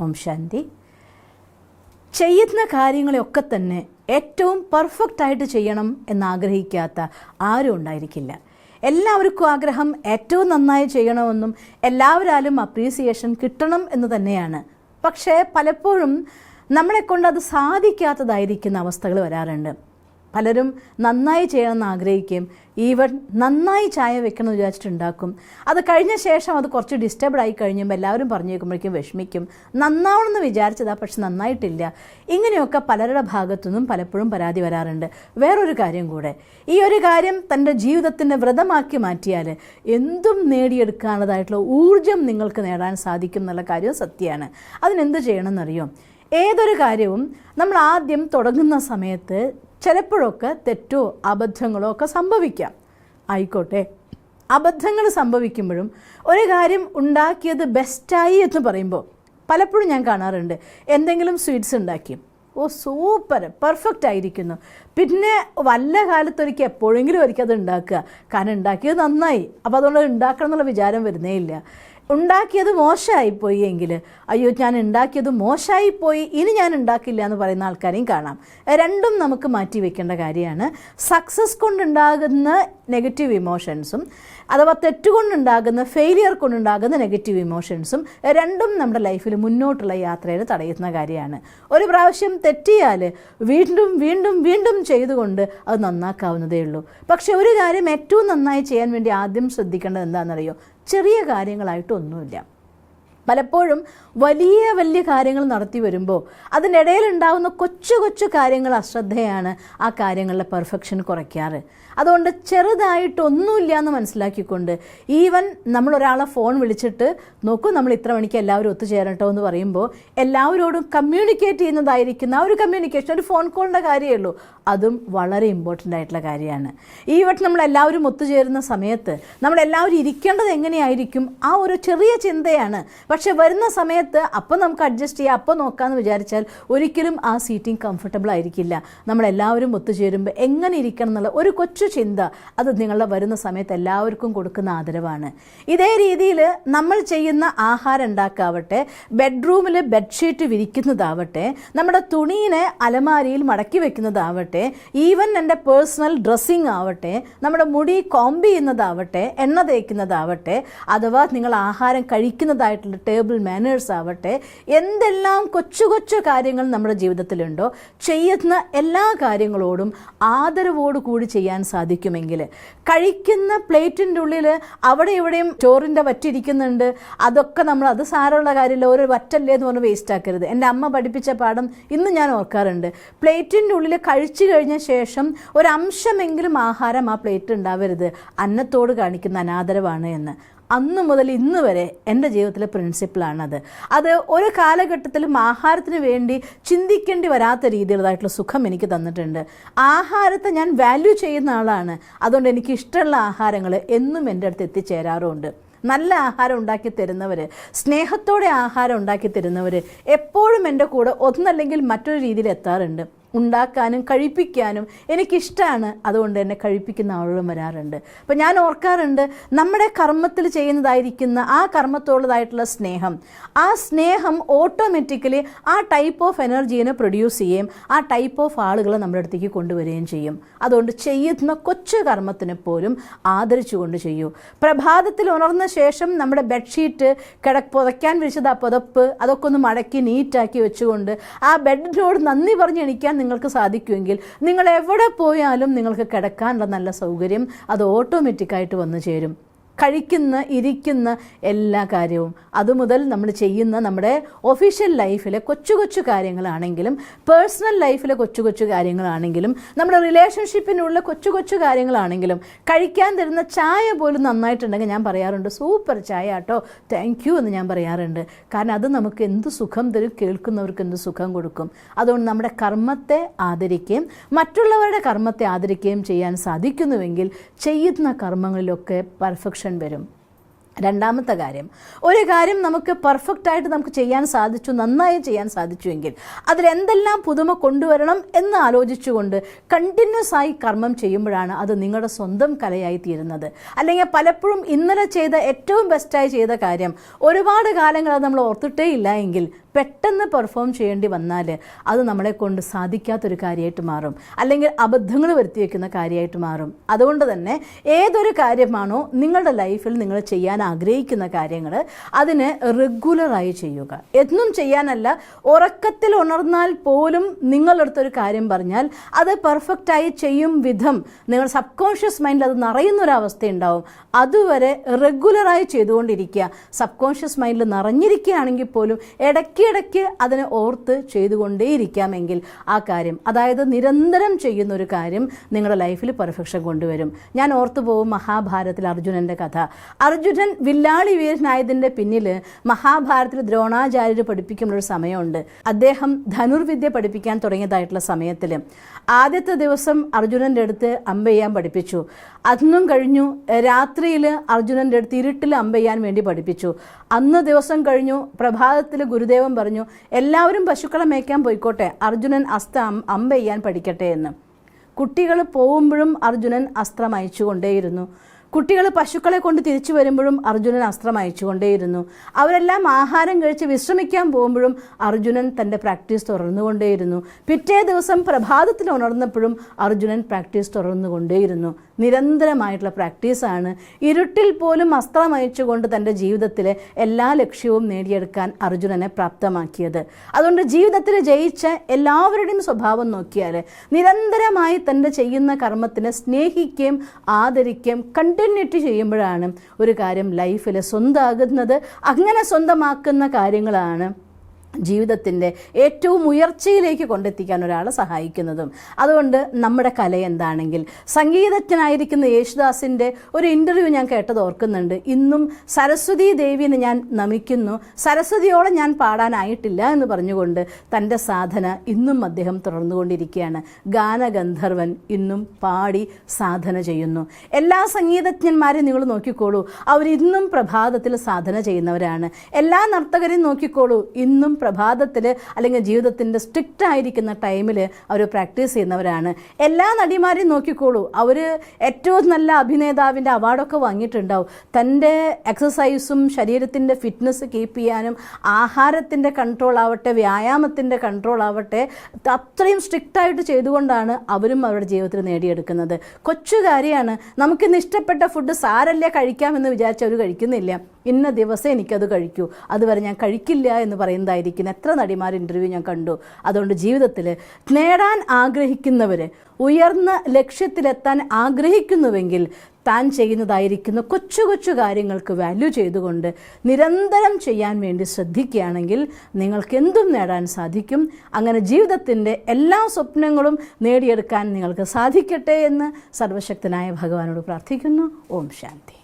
ഓം ശാന്തി. ചെയ്യുന്ന കാര്യങ്ങളെയൊക്കെ തന്നെ ഏറ്റവും പെർഫെക്റ്റായിട്ട് ചെയ്യണം എന്നാഗ്രഹിക്കാത്ത ആരും ഉണ്ടായിരിക്കില്ല. എല്ലാവർക്കും ആഗ്രഹം ഏറ്റവും നന്നായി ചെയ്യണമെന്നും എല്ലാവരാലും അപ്രീസിയേഷൻ കിട്ടണം എന്ന് തന്നെയാണ്. പക്ഷേ പലപ്പോഴും നമ്മളെക്കൊണ്ട് അത് സാധിക്കാത്തതായിരിക്കുന്ന അവസ്ഥകൾ വരാറുണ്ട്. പലരും നന്നായി ചെയ്യണമെന്ന് ആഗ്രഹിക്കും, ഈവൻ നന്നായി ചായ വെക്കണം എന്ന് വിചാരിച്ചിട്ടുണ്ടാക്കും. അത് കഴിഞ്ഞ ശേഷം അത് കുറച്ച് ഡിസ്റ്റർബ്ഡ് ആയി കഴിഞ്ഞുമ്പോൾ എല്ലാവരും പറഞ്ഞു കേൾക്കുമ്പോഴേക്കും വിഷമിക്കും, നന്നാവണമെന്ന് വിചാരിച്ചതാ പക്ഷെ നന്നായിട്ടില്ല. ഇങ്ങനെയൊക്കെ പലരുടെ ഭാഗത്തുനിന്നും പലപ്പോഴും പരാതി വരാറുണ്ട്. വേറൊരു കാര്യം കൂടെ, ഈ ഒരു കാര്യം തൻ്റെ ജീവിതത്തിൻ്റെ വ്രതമാക്കി മാറ്റിയാൽ എന്തും നേടിയെടുക്കാനുള്ളതായിട്ടുള്ള ഊർജം നിങ്ങൾക്ക് നേടാൻ സാധിക്കും എന്നുള്ള കാര്യം സത്യമാണ്. അതിനെന്ത് ചെയ്യണമെന്നറിയോ? ഏതൊരു കാര്യവും നമ്മൾ ആദ്യം തുടങ്ങുന്ന സമയത്ത് ചിലപ്പോഴൊക്കെ തെറ്റോ അബദ്ധങ്ങളോ ഒക്കെ സംഭവിക്കാം. ആയിക്കോട്ടെ, അബദ്ധങ്ങൾ സംഭവിക്കുമ്പോഴും ഒരു കാര്യം ഉണ്ടാക്കിയത് ബെസ്റ്റായി എന്ന് പറയുമ്പോൾ പലപ്പോഴും ഞാൻ കാണാറുണ്ട്, എന്തെങ്കിലും സ്വീറ്റ്സ് ഉണ്ടാക്കി, ഓ സൂപ്പർ പെർഫെക്റ്റ് ആയിരിക്കുന്നു, പിന്നെ വല്ല കാലത്തൊരിക്കൽ എപ്പോഴെങ്കിലും ഒരിക്കൽ അത് ഉണ്ടാക്കുക, കാരണം ഉണ്ടാക്കിയത് നന്നായി, അപ്പോൾ അതുകൊണ്ട് ഉണ്ടാക്കണം എന്നുള്ള വിചാരം വരുന്നേ ഇല്ല. ഉണ്ടാക്കിയത് മോശമായിപ്പോയി എങ്കിൽ അയ്യോ ഞാൻ ഉണ്ടാക്കിയത് മോശമായിപ്പോയി, ഇനി ഞാൻ ഉണ്ടാക്കില്ല എന്ന് പറയുന്ന ആൾക്കാരെയും കാണാം. രണ്ടും നമുക്ക് മാറ്റി വെക്കേണ്ട കാര്യമാണ്. സക്സസ് കൊണ്ടുണ്ടാകുന്ന നെഗറ്റീവ് ഇമോഷൻസും അഥവാ തെറ്റുകൊണ്ടുണ്ടാകുന്ന ഫെയിലിയർ കൊണ്ടുണ്ടാകുന്ന നെഗറ്റീവ് ഇമോഷൻസും രണ്ടും നമ്മുടെ ലൈഫിൽ മുന്നോട്ടുള്ള യാത്രയിൽ തടയുന്ന കാര്യമാണ്. ഒരു പ്രാവശ്യം തെറ്റിയാൽ വീണ്ടും വീണ്ടും വീണ്ടും ചെയ്തുകൊണ്ട് അത് നന്നാക്കാവുന്നതേ ഉള്ളൂ. പക്ഷെ ഒരു കാര്യം ഏറ്റവും നന്നായി ചെയ്യാൻ വേണ്ടി ആദ്യം ശ്രദ്ധിക്കേണ്ടത് എന്താണെന്നറിയോ? ചെറിയ കാര്യങ്ങളായിട്ടൊന്നുമില്ല. പലപ്പോഴും വലിയ വലിയ കാര്യങ്ങൾ നടത്തി വരുമ്പോൾ അതിനിടയിൽ ഉണ്ടാകുന്ന കൊച്ചു കൊച്ചു കാര്യങ്ങൾ അശ്രദ്ധയാണ് ആ കാര്യങ്ങളുടെ പെർഫെക്ഷൻ കുറയ്ക്കാറ്. അതുകൊണ്ട് ചെറുതായിട്ടൊന്നുമില്ല എന്ന് മനസ്സിലാക്കിക്കൊണ്ട്, ഈവൻ നമ്മളൊരാളെ ഫോൺ വിളിച്ചിട്ട് നോക്കൂ നമ്മൾ ഇത്ര മണിക്ക് എല്ലാവരും ഒത്തുചേരട്ടോ എന്ന് പറയുമ്പോൾ എല്ലാവരോടും കമ്മ്യൂണിക്കേറ്റ് ചെയ്യുന്നതായിരിക്കുന്ന ആ ഒരു കമ്മ്യൂണിക്കേഷൻ, ഒരു ഫോൺ കോളിൻ്റെ കാര്യമേ ഉള്ളൂ, അതും വളരെ ഇമ്പോർട്ടൻ്റ് ആയിട്ടുള്ള കാര്യമാണ്. ഈ വട്ടം നമ്മളെല്ലാവരും ഒത്തുചേരുന്ന സമയത്ത് നമ്മളെല്ലാവരും ഇരിക്കേണ്ടത് എങ്ങനെയായിരിക്കും ആ ഒരു ചെറിയ ചിന്തയാണ്. പക്ഷെ വരുന്ന സമയത്ത് അപ്പം നമുക്ക് അഡ്ജസ്റ്റ് ചെയ്യാം, അപ്പം നോക്കാമെന്ന് വിചാരിച്ചാൽ ഒരിക്കലും ആ സീറ്റിംഗ് കംഫർട്ടബിൾ ആയിരിക്കില്ല. നമ്മളെല്ലാവരും ഒത്തുചേരുമ്പോൾ എങ്ങനെ ഇരിക്കണം എന്നുള്ള ഒരു കൊച്ചു ചിന്ത, അത് നിങ്ങളുടെ വരുന്ന സമയത്ത് എല്ലാവർക്കും കൊടുക്കുന്ന ആദരവാണ്. ഇതേ രീതിയിൽ നമ്മൾ ചെയ്യുന്ന ആഹാരം ഉണ്ടാക്കാവട്ടെ, ബെഡ്റൂമിൽ ബെഡ്ഷീറ്റ് വിരിക്കുന്നതാവട്ടെ, നമ്മുടെ തുണീനെ അലമാരിയിൽ മടക്കി വെക്കുന്നതാവട്ടെ, ഈവൻ എൻ്റെ പേഴ്സണൽ ഡ്രസ്സിങ് ആവട്ടെ, നമ്മുടെ മുടി കോംബ് ചെയ്യുന്നതാവട്ടെ, എണ്ണ തേക്കുന്നതാവട്ടെ, അഥവാ നിങ്ങൾ ആഹാരം കഴിക്കുന്നതായിട്ടുള്ള ടേബിൾ മാനേഴ്സ് ആവട്ടെ, എന്തെല്ലാം കൊച്ചു കൊച്ചു കാര്യങ്ങൾ നമ്മുടെ ജീവിതത്തിലുണ്ടോ, ചെയ്യുന്ന എല്ലാ കാര്യങ്ങളോടും ആദരവോടു കൂടി ചെയ്യാൻ സാധിക്കുമെങ്കിൽ, കഴിക്കുന്ന പ്ലേറ്റിൻ്റെ ഉള്ളിൽ അവിടെ ഇവിടെയും ചോറിൻ്റെ വറ്റിരിക്കുന്നുണ്ട്, അതൊക്കെ നമ്മൾ അത് സാരമുള്ള കാര്യമില്ല, ഒരു വറ്റല്ലേ എന്ന് പറഞ്ഞ് വേസ്റ്റ് ആക്കരുത്. എൻ്റെ അമ്മ പഠിപ്പിച്ച പാഠം ഇന്ന് ഞാൻ ഓർക്കാറുണ്ട്. പ്ലേറ്റിൻ്റെ ഉള്ളിൽ കഴിച്ചു കഴിഞ്ഞ ശേഷം ഒരംശമെങ്കിലും ആഹാരം ആ പ്ലേറ്റ് ഉണ്ടാവരുത്, അന്നത്തോട് കാണിക്കുന്ന അനാദരവാണ് എന്ന്. അന്നു മുതൽ ഇന്ന് വരെ എൻ്റെ ജീവിതത്തിലെ പ്രിൻസിപ്പിളാണത്. അത് ഒരു കാലഘട്ടത്തിലും ആഹാരത്തിന് വേണ്ടി ചിന്തിക്കേണ്ടി വരാത്ത രീതിയിലുള്ളതായിട്ടുള്ള സുഖം എനിക്ക് തന്നിട്ടുണ്ട്. ആഹാരത്തെ ഞാൻ വാല്യൂ ചെയ്യുന്ന ആളാണ്. അതുകൊണ്ട് എനിക്ക് ഇഷ്ടമുള്ള ആഹാരങ്ങൾ എന്നും എൻ്റെ അടുത്ത് എത്തിച്ചേരാറുമുണ്ട്. നല്ല ആഹാരം ഉണ്ടാക്കി തരുന്നവർ, സ്നേഹത്തോടെ ആഹാരം ഉണ്ടാക്കി തരുന്നവർ എപ്പോഴും എൻ്റെ കൂടെ ഒന്നല്ലെങ്കിൽ മറ്റൊരു രീതിയിൽ എത്താറുണ്ട്. ഉണ്ടാക്കാനും കഴിപ്പിക്കാനും എനിക്കിഷ്ടമാണ്. അതുകൊണ്ട് എന്നെ കഴിപ്പിക്കുന്ന ആളുകളും വരാറുണ്ട്. അപ്പോൾ ഞാൻ ഓർക്കാറുണ്ട്, നമ്മുടെ കർമ്മത്തിൽ ചെയ്യുന്നതായിരിക്കുന്ന ആ കർമ്മത്തോടുള്ളതായിട്ടുള്ള സ്നേഹം, ആ സ്നേഹം ഓട്ടോമാറ്റിക്കലി ആ ടൈപ്പ് ഓഫ് എനർജീനെ പ്രൊഡ്യൂസ് ചെയ്യുകയും ആ ടൈപ്പ് ഓഫ് ആളുകളെ നമ്മുടെ അടുത്തേക്ക് കൊണ്ടുവരികയും ചെയ്യും. അതുകൊണ്ട് ചെയ്യുന്ന കൊച്ചു കർമ്മത്തിനെ പോലും ആദരിച്ചുകൊണ്ട് ചെയ്യൂ. പ്രഭാതത്തിൽ ഉണർന്ന ശേഷം നമ്മുടെ ബെഡ്ഷീറ്റ് പുതയ്ക്കാൻ വിരിച്ചത് ആ പുതപ്പ് അതൊക്കെ ഒന്ന് മടക്കി നീറ്റാക്കി വെച്ചുകൊണ്ട് ആ ബെഡിനോട് നന്ദി പറഞ്ഞ് എണീക്കാൻ നിങ്ങൾക്ക് സാധിക്കുമെങ്കിൽ നിങ്ങൾ എവിടെ പോയാലും നിങ്ങൾക്ക് കിടക്കാനുള്ള നല്ല സൗകര്യം അത് ഓട്ടോമാറ്റിക്കായിട്ട് വന്നു ചേരും. കഴിക്കുന്ന ഇരിക്കുന്ന എല്ലാ കാര്യവും അതുമുതൽ നമ്മൾ ചെയ്യുന്ന നമ്മുടെ ഒഫീഷ്യൽ ലൈഫിലെ കൊച്ചു കൊച്ചു കാര്യങ്ങളാണെങ്കിലും പേഴ്സണൽ ലൈഫിലെ കൊച്ചു കൊച്ചു കാര്യങ്ങളാണെങ്കിലും നമ്മുടെ റിലേഷൻഷിപ്പിനുള്ള കൊച്ചു കൊച്ചു കാര്യങ്ങളാണെങ്കിലും കഴിക്കാൻ തരുന്ന ചായ പോലും നന്നായിട്ടുണ്ടെങ്കിൽ ഞാൻ പറയാറുണ്ട്, സൂപ്പർ ചായ കേട്ടോ, താങ്ക് യു എന്ന് ഞാൻ പറയാറുണ്ട്. കാരണം അത് നമുക്ക് എന്ത് സുഖം തരും, കേൾക്കുന്നവർക്ക് എന്ത് സുഖം കൊടുക്കും. അതുകൊണ്ട് നമ്മുടെ കർമ്മത്തെ ആദരിക്കുകയും മറ്റുള്ളവരുടെ കർമ്മത്തെ ആദരിക്കുകയും ചെയ്യാൻ സാധിക്കുന്നുവെങ്കിൽ ചെയ്യുന്ന കർമ്മങ്ങളിലൊക്കെ പെർഫെക്ഷൻ വരും. രണ്ടാമത്തെ കാര്യം, ഒരു കാര്യം നമുക്ക് പെർഫെക്റ്റായിട്ട് നമുക്ക് ചെയ്യാൻ സാധിച്ചു, നന്നായി ചെയ്യാൻ സാധിച്ചുവെങ്കിൽ അതിലെന്തെല്ലാം പുതുമ കൊണ്ടുവരണം എന്ന് ആലോചിച്ചുകൊണ്ട് കണ്ടിന്യൂസ് ആയി കർമ്മം ചെയ്യുമ്പോഴാണ് അത് നിങ്ങളുടെ സ്വന്തം കലയായി തീരുന്നത്. അല്ലെങ്കിൽ പലപ്പോഴും ഇന്നലെ ചെയ്ത ഏറ്റവും ബെസ്റ്റായി ചെയ്ത കാര്യം ഒരുപാട് കാലങ്ങൾ അത് നമ്മൾ ഓർത്തിട്ടേ ഇല്ല എങ്കിൽ പെട്ടെന്ന് പെർഫോം ചെയ്യേണ്ടി വന്നാൽ അത് നമ്മളെ കൊണ്ട് സാധിക്കാത്തൊരു കാര്യമായിട്ട് മാറും, അല്ലെങ്കിൽ അബദ്ധങ്ങൾ വരുത്തി വയ്ക്കുന്ന കാര്യമായിട്ട് മാറും. അതുകൊണ്ട് തന്നെ ഏതൊരു കാര്യമാണോ നിങ്ങളുടെ ലൈഫിൽ നിങ്ങൾ ചെയ്യാൻ ആഗ്രഹിക്കുന്ന കാര്യങ്ങൾ അതിന് റെഗുലറായി ചെയ്യുക. എന്നും ചെയ്യാനല്ല, ഉറക്കത്തിൽ ഉണർന്നാൽ പോലും നിങ്ങളടുത്തൊരു കാര്യം പറഞ്ഞാൽ അത് പെർഫെക്റ്റായി ചെയ്യും വിധം നിങ്ങൾ സബ് കോൺഷ്യസ് മൈൻഡിൽ അത് നിറയുന്നൊരവസ്ഥ ഉണ്ടാവും. അതുവരെ റെഗുലറായി ചെയ്തുകൊണ്ടിരിക്കുക. സബ് കോൺഷ്യസ് മൈൻഡിൽ നിറഞ്ഞിരിക്കുകയാണെങ്കിൽ പോലും ഇടയ്ക്കിടയ്ക്ക് അതിനെ ഓർത്ത് ചെയ്തുകൊണ്ടേയിരിക്കാമെങ്കിൽ ആ കാര്യം, അതായത് നിരന്തരം ചെയ്യുന്ന ഒരു കാര്യം നിങ്ങളുടെ ലൈഫിൽ പെർഫെക്ഷൻ കൊണ്ടുവരും. ഞാൻ ഓർത്തു പോകും മഹാഭാരതത്തിൽ അർജുനൻ്റെ കഥ. അർജുനൻ വില്ലാളി വീരനായതിൻ്റെ പിന്നിൽ മഹാഭാരതത്തിൽ ദ്രോണാചാര്യർ പഠിപ്പിക്കുന്നൊരു സമയമുണ്ട്. അദ്ദേഹം ധനുർവിദ്യ പഠിപ്പിക്കാൻ തുടങ്ങിയതായിട്ടുള്ള സമയത്തിൽ ആദ്യത്തെ ദിവസം അർജുനൻ്റെ അടുത്ത് അമ്പ് ചെയ്യാൻ പഠിപ്പിച്ചു. അന്നും കഴിഞ്ഞു രാത്രിയിൽ അർജുനൻ്റെ അടുത്ത് ഇരുട്ടിൽ അമ്പ് ചെയ്യാൻ വേണ്ടി പഠിപ്പിച്ചു. അന്ന് ദിവസം കഴിഞ്ഞു പ്രഭാതത്തിൽ ഗുരുദേവൻ പറഞ്ഞു എല്ലാവരും പശുക്കളെ മേയ്ക്കാൻ പോയിക്കോട്ടെ, അർജുനൻ അമ്പ് ചെയ്യാൻ പഠിക്കട്ടെ എന്ന്. കുട്ടികൾ പോകുമ്പോഴും അർജുനൻ അസ്ത്രം അയച്ചുകൊണ്ടേയിരുന്നു. കുട്ടികൾ പശുക്കളെ കൊണ്ട് തിരിച്ചു വരുമ്പോഴും അർജുനൻ അസ്ത്രം അയച്ചുകൊണ്ടേയിരുന്നു. അവരെല്ലാം ആഹാരം കഴിച്ച് വിശ്രമിക്കാൻ പോകുമ്പോഴും അർജുനൻ തൻ്റെ പ്രാക്ടീസ് തുടർന്നുകൊണ്ടേയിരുന്നു. പിറ്റേ ദിവസം പ്രഭാതത്തിൽ ഉണർന്നപ്പോഴും അർജുനൻ പ്രാക്ടീസ് തുടർന്നുകൊണ്ടേയിരുന്നു. നിരന്തരമായിട്ടുള്ള പ്രാക്ടീസാണ് ഇരുട്ടിൽ പോലും അസ്ത്രം അയച്ചുകൊണ്ട് തൻ്റെ ജീവിതത്തിലെ എല്ലാ ലക്ഷ്യവും നേടിയെടുക്കാൻ അർജുനനെ പ്രാപ്തമാക്കിയത്. അതുകൊണ്ട് ജീവിതത്തിൽ ജയിച്ച എല്ലാവരുടെയും സ്വഭാവം നോക്കിയാൽ നിരന്തരമായി തൻ്റെ ചെയ്യുന്ന കർമ്മത്തിനെ സ്നേഹിക്കുകയും ആദരിക്കുകയും കണ്ടിന്യൂറ്റി ചെയ്യുമ്പോഴാണ് ഒരു കാര്യം ലൈഫിൽ സ്വന്തമാകുന്നത്. അങ്ങനെ സ്വന്തമാക്കുന്ന കാര്യങ്ങളാണ് ജീവിതത്തിൻ്റെ ഏറ്റവും ഉയർച്ചയിലേക്ക് കൊണ്ടെത്തിക്കാൻ ഒരാളെ സഹായിക്കുന്നതും. അതുകൊണ്ട് നമ്മുടെ കല എന്താണെങ്കിൽ, സംഗീതജ്ഞനായിരിക്കുന്ന യേശുദാസിൻ്റെ ഒരു ഇൻ്റർവ്യൂ ഞാൻ കേട്ടത് ഓർക്കുന്നുണ്ട്. ഇന്നും സരസ്വതി ദേവിയെ ഞാൻ നമിക്കുന്നു, സരസ്വതിയോളം ഞാൻ പാടാനായിട്ടില്ല എന്ന് പറഞ്ഞുകൊണ്ട് തൻ്റെ സാധന ഇന്നും അദ്ദേഹം തുടർന്നുകൊണ്ടിരിക്കുകയാണ്. ഗാനഗന്ധർവൻ ഇന്നും പാടി സാധന ചെയ്യുന്നു. എല്ലാ സംഗീതജ്ഞന്മാരെയും നിങ്ങൾ നോക്കിക്കോളൂ, അവരിന്നും പ്രഭാതത്തിൽ സാധന ചെയ്യുന്നവരാണ്. എല്ലാ നർത്തകരെയും നോക്കിക്കോളൂ, ഇന്നും പ്രഭാതത്തിൽ അല്ലെങ്കിൽ ജീവിതത്തിൻ്റെ സ്ട്രിക്റ്റ് ആയിരിക്കുന്ന ടൈമിൽ അവർ പ്രാക്ടീസ് ചെയ്യുന്നവരാണ്. എല്ലാ നടിമാരെയും നോക്കിക്കോളൂ, അവർ ഏറ്റവും നല്ല അഭിനേതാവിൻ്റെ അവാർഡൊക്കെ വാങ്ങിയിട്ടുണ്ടാവും. തൻ്റെ എക്സസൈസും ശരീരത്തിൻ്റെ ഫിറ്റ്നസ് കീപ്പ് ചെയ്യാനും ആഹാരത്തിൻ്റെ കൺട്രോൾ ആവട്ടെ, വ്യായാമത്തിൻ്റെ കൺട്രോൾ ആവട്ടെ, അത്രയും സ്ട്രിക്റ്റായിട്ട് ചെയ്തുകൊണ്ടാണ് അവരും അവരുടെ ജീവിതത്തിൽ നേടിയെടുക്കുന്നത്. കൊച്ചു കാര്യമാണ്, നമുക്കിന്ന് ഇഷ്ടപ്പെട്ട ഫുഡ് സാരല്ലേ കഴിക്കാമെന്ന് വിചാരിച്ച് അവർ കഴിക്കുന്നില്ല. ഇന്ന ദിവസം എനിക്കത് കഴിക്കൂ, അതുവരെ ഞാൻ കഴിക്കില്ല എന്ന് പറയുന്നതായിരിക്കും എത്ര നടിമാർ ഇൻ്റർവ്യൂ ഞാൻ കണ്ടു. അതുകൊണ്ട് ജീവിതത്തിൽ നേടാൻ ആഗ്രഹിക്കുന്നവർ, ഉയർന്ന ലക്ഷ്യത്തിലെത്താൻ ആഗ്രഹിക്കുന്നുവെങ്കിൽ താൻ ചെയ്യുന്നതായിരിക്കുന്ന കൊച്ചു കൊച്ചു കാര്യങ്ങൾക്ക് വാല്യൂ ചെയ്തുകൊണ്ട് നിരന്തരം ചെയ്യാൻ വേണ്ടി ശ്രദ്ധിക്കുകയാണെങ്കിൽ നിങ്ങൾക്ക് എന്തും നേടാൻ സാധിക്കും. അങ്ങനെ ജീവിതത്തിൻ്റെ എല്ലാ സ്വപ്നങ്ങളും നേടിയെടുക്കാൻ നിങ്ങൾക്ക് സാധിക്കട്ടെ എന്ന് സർവശക്തനായ ഭഗവാനോട് പ്രാർത്ഥിക്കുന്നു. ഓം ശാന്തി.